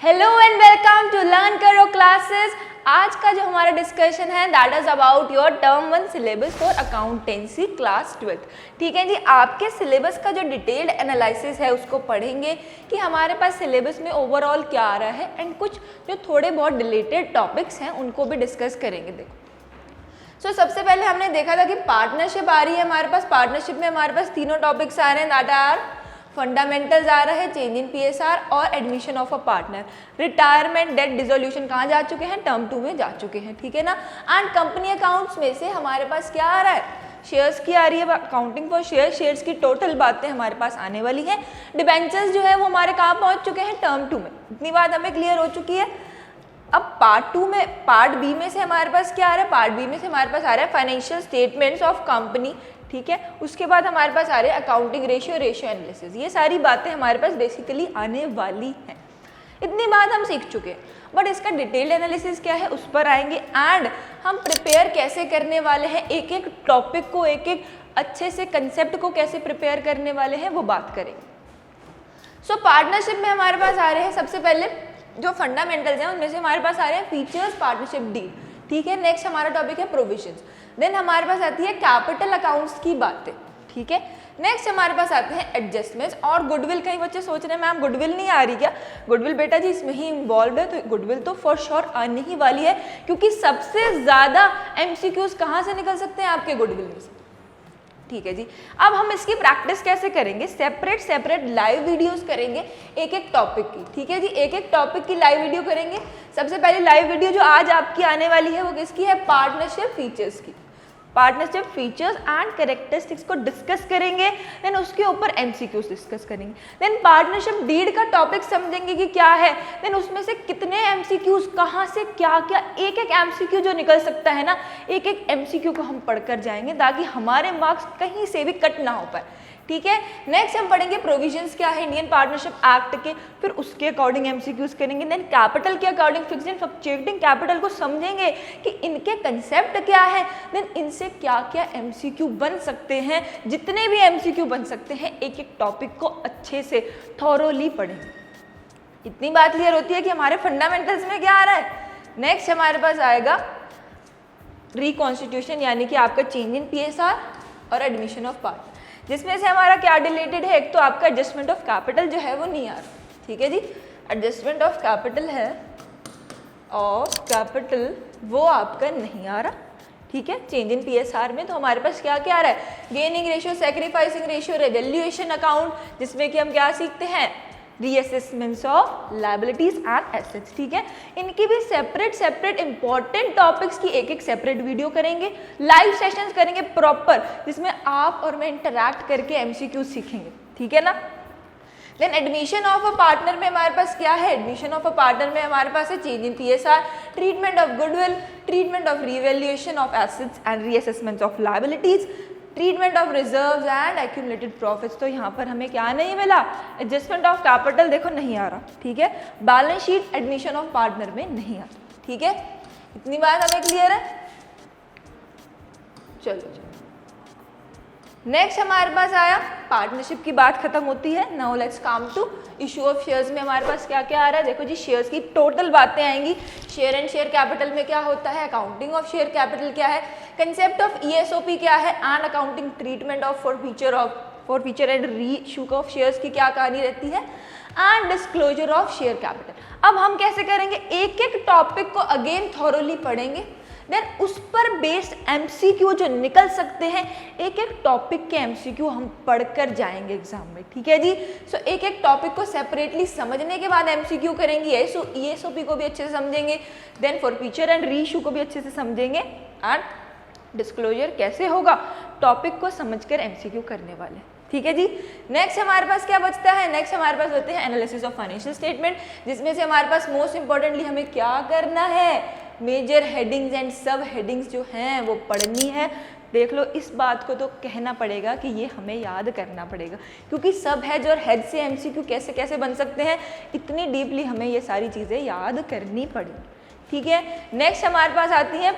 Hello and welcome to learn करो classes. आज का जो हमारा डिस्कशन है that is about your term 1 syllabus for accountancy class 12। ठीक है जी, आपके सिलेबस का जो डिटेल्ड एनालिसिस है उसको पढ़ेंगे कि हमारे पास सिलेबस में ओवरऑल क्या आ रहा है एंड कुछ जो थोड़े बहुत रिलेटेड टॉपिक्स हैं उनको भी डिस्कस करेंगे। देखो सबसे पहले हमने देखा था कि पार्टनरशिप आ रही है हमारे पास। पार्टनरशिप में हमारे पास तीनों टॉपिक्स आ रहे हैं दैट आर फंडामेंटल्स आ रहा है, चेंज इन पीएसआर और admission of a partner. Retirement डेट डिसोल्यूशन कहाँ जा चुके हैं, टर्म 2 में जा चुके हैं। ठीक है ना। एंड कंपनी अकाउंट्स में से हमारे पास क्या आ रहा है, शेयर्स की आ रही है, अकाउंटिंग फॉर शेयर्स की टोटल बातें हमारे पास आने वाली हैं। डिबेंचर्स जो है वो हमारे कहाँ पहुँच चुके हैं, टर्म 2 में। इतनी बात हमें क्लियर हो चुकी है। अब पार्ट बी में से हमारे पास क्या आ रहा है, पार्ट बी में से हमारे पास आ रहा है फाइनेंशियल स्टेटमेंट्स ऑफ कंपनी। ठीक है, उसके बाद हमारे पास आ रहे हैं अकाउंटिंग रेशियो एनालिसिस। ये सारी बातें हमारे पास बेसिकली आने वाली हैं। इतनी बात हम सीख चुके हैं, बट इसका डिटेल्ड एनालिसिस क्या है उस पर आएंगे। एंड हम प्रिपेयर कैसे करने वाले हैं, एक एक टॉपिक को, एक एक अच्छे से कंसेप्ट को कैसे प्रिपेयर करने वाले हैं वो बात करेंगे। पार्टनरशिप में हमारे पास आ रहे हैं सबसे पहले जो फंडामेंटल्स हैं उनमें से हमारे पास आ रहे हैं फीचर्स, पार्टनरशिप डीड। ठीक है, नेक्स्ट हमारा टॉपिक है प्रोविजंस। देन हमारे पास आती है कैपिटल अकाउंट्स की बातें। ठीक है, नेक्स्ट हमारे पास आते हैं एडजस्टमेंट्स और गुडविल। कई बच्चे सोच रहे हैं मैम गुडविल नहीं आ रही क्या, गुडविल बेटा जी इसमें ही इन्वॉल्व है, तो गुडविल तो फॉर श्योर आने ही वाली है, क्योंकि सबसे ज्यादा एमसीक्यूज कहाँ से निकल सकते हैं, आपके गुडविल में से। ठीक है जी, अब हम इसकी प्रैक्टिस कैसे करेंगे, सेपरेट लाइव वीडियोस करेंगे एक एक टॉपिक की। ठीक है जी, एक एक टॉपिक की लाइव वीडियो करेंगे। सबसे पहले लाइव वीडियो जो आज आपकी आने वाली है वो किसकी है, पार्टनरशिप फीचर्स की। पार्टनरशिप फीचर्स एंड कैरेक्टरिस्टिक्स को डिस्कस करेंगे, देन उसके ऊपर एमसीक्यूज डिस्कस करेंगे। देन पार्टनरशिप डीड का टॉपिक समझेंगे कि क्या है, देन उसमें से कितने एमसीक्यूज, कहाँ से क्या क्या, एक एक एमसीक्यू जो निकल सकता है ना, एक एक एमसीक्यू को हम पढ़कर जाएंगे ताकि हमारे मार्क्स कहीं से भी कट ना हो पाए। ठीक है, नेक्स्ट हम पढ़ेंगे प्रोविजंस क्या है इंडियन पार्टनरशिप एक्ट के, फिर उसके अकॉर्डिंग एमसीक्यूज करेंगे। देन कैपिटल के according fixed and fluctuating capital को समझेंगे कि इनके कंसेप्ट क्या है, देन इनसे क्या क्या एमसीक्यू बन सकते हैं। जितने भी एमसीक्यू बन सकते हैं एक एक टॉपिक को अच्छे से थॉरोली पढ़ेंगे। इतनी बात क्लियर होती है कि हमारे फंडामेंटल्स में क्या आ रहा है। नेक्स्ट हमारे पास आएगा रिकॉन्स्टिट्यूशन, यानी कि आपका चेंज इन पीएसआर और एडमिशन ऑफ पार्टनर, जिसमें से हमारा क्या रिलेटेड है, एक तो आपका एडजस्टमेंट ऑफ कैपिटल जो है वो नहीं आ रहा। ठीक है जी, एडजस्टमेंट ऑफ कैपिटल है ऑफ कैपिटल वो आपका नहीं आ रहा। ठीक है, चेंज इन पीएसआर में तो हमारे पास क्या क्या आ रहा है, gaining ratio, sacrificing ratio, revaluation account, जिसमें कि हम क्या सीखते हैं, reassessments of liabilities and assets. ठीक है, इनकी भी सेपरेट इंपॉर्टेंट टॉपिक्स की एक एक सेपरेट वीडियो करेंगे, लाइव सेशंस करेंगे प्रॉपर, जिसमें आप और मैं इंटरैक्ट करके एमसीक्यू सीखेंगे। ठीक है ना। Then admission of a partner में हमारे पास क्या है, एडमिशन ऑफ अ पार्टनर में हमारे पास है change in PSR, treatment of goodwill, treatment of revaluation of assets and reassessments of liabilities, treatment of reserves and accumulated profits. तो यहाँ पर हमें क्या नहीं मिला, एडजस्टमेंट ऑफ कैपिटल देखो नहीं आ रहा। ठीक है, balance sheet admission of partner में नहीं आ रहा। ठीक है, इतनी बात हमें क्लियर है। चलो नेक्स्ट हमारे पास आया, पार्टनरशिप की बात खत्म होती है। Now let's come to issue of shares में हमारे पास क्या क्या आ रहा है। देखो जी, शेयर्स की टोटल बातें आएंगी। शेयर एंड शेयर कैपिटल में क्या होता है, अकाउंटिंग ऑफ शेयर कैपिटल क्या है, कंसेप्ट ऑफ ईएसओपी क्या है, and accounting treatment of forfeiture and re issue of shares की क्या कहानी रहती है, and disclosure of share capital. अब हम कैसे करेंगे, एक एक टॉपिक को अगेन थॉरोली पढ़ेंगे, देन उस पर बेस्ड एमसीक्यू जो निकल सकते हैं, एक एक टॉपिक के एमसीक्यू हम पढ़कर जाएंगे एग्जाम में। ठीक है जी, सो एक एक टॉपिक को सेपरेटली समझने के बाद एमसीक्यू करेंगे, ईएसओपी को भी अच्छे से समझेंगे, then forfeiture and re issue को भी अच्छे से समझेंगे, एंड डिस्क्लोजर कैसे होगा, टॉपिक को समझकर एमसीक्यू करने वाले। ठीक है जी, नेक्स्ट हमारे पास क्या बचता है, नेक्स्ट हमारे पास होते हैं एनालिसिस ऑफ फाइनेंशियल स्टेटमेंट, जिसमें से हमारे पास मोस्ट इंपॉर्टेंटली हमें क्या करना है, मेजर हेडिंग्स एंड सब हेडिंग्स जो हैं वो पढ़नी है। देख लो, इस बात को तो कहना पड़ेगा कि ये हमें याद करना पड़ेगा, क्योंकि सब हेड और हेड से एमसीक्यू कैसे कैसे बन सकते हैं, इतनी डीपली हमें ये सारी चीज़ें याद करनी पड़ेगी। ठीक है, नेक्स्ट हमारे पास आती है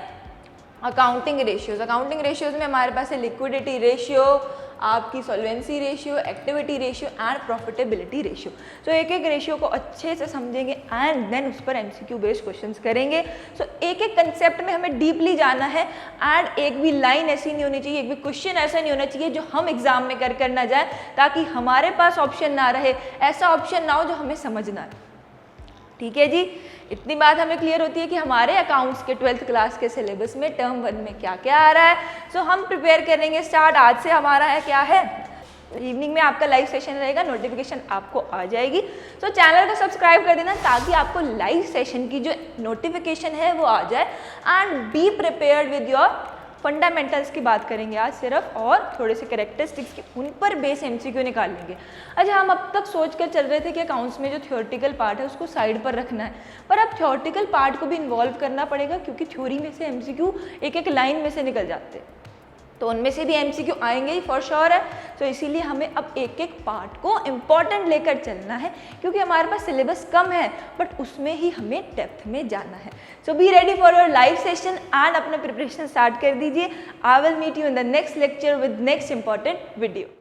अकाउंटिंग रेशियोज। अकाउंटिंग रेशियोज में हमारे पास है लिक्विडिटी रेशियो, आपकी solvency ratio, activity ratio and profitability ratio. तो एक एक रेशियो को अच्छे से समझेंगे एंड देन उस पर MCQ बेस्ड क्वेश्चंस करेंगे। सो एक एक कंसेप्ट में हमें डीपली जाना है एंड एक भी लाइन ऐसी नहीं होनी चाहिए, एक भी क्वेश्चन ऐसा नहीं होना चाहिए जो हम एग्जाम में कर ना जाए, ताकि हमारे पास ऑप्शन ना रहे, ऐसा ऑप्शन ना हो जो हमें समझ ना आए। ठीक है जी, इतनी बात हमें क्लियर होती है कि हमारे अकाउंट्स के 12th क्लास के सिलेबस में टर्म 1 में क्या क्या आ रहा है। सो हम प्रिपेयर करेंगे स्टार्ट। आज से हमारा है क्या है, इवनिंग में आपका लाइव सेशन रहेगा, नोटिफिकेशन आपको आ जाएगी। तो चैनल को सब्सक्राइब कर देना ताकि आपको लाइव सेशन की जो नोटिफिकेशन है वो आ जाए। And be prepared with your fundamentals की बात करेंगे आज सिर्फ, और थोड़े से कैरेक्टरिस्टिक्स की उन पर बेस MCQ निकालेंगे। अच्छा, हम अब तक सोच कर चल रहे थे कि अकाउंट्स में जो थ्योरेटिकल पार्ट है उसको साइड पर रखना है, पर अब थ्योरेटिकल पार्ट को भी इन्वॉल्व करना पड़ेगा, क्योंकि थ्योरी में से MCQ एक एक लाइन में से निकल जाते हैं, तो उनमें से भी MCQ आएंगे ही फॉर श्योर है। तो इसीलिए हमें अब एक एक पार्ट को इम्पॉर्टेंट लेकर चलना है, क्योंकि हमारे पास सिलेबस कम है बट उसमें ही हमें डेप्थ में जाना है। So be ready for your live session and अपना प्रिपरेशन स्टार्ट कर दीजिए। I will meet you in the next lecture with next important video.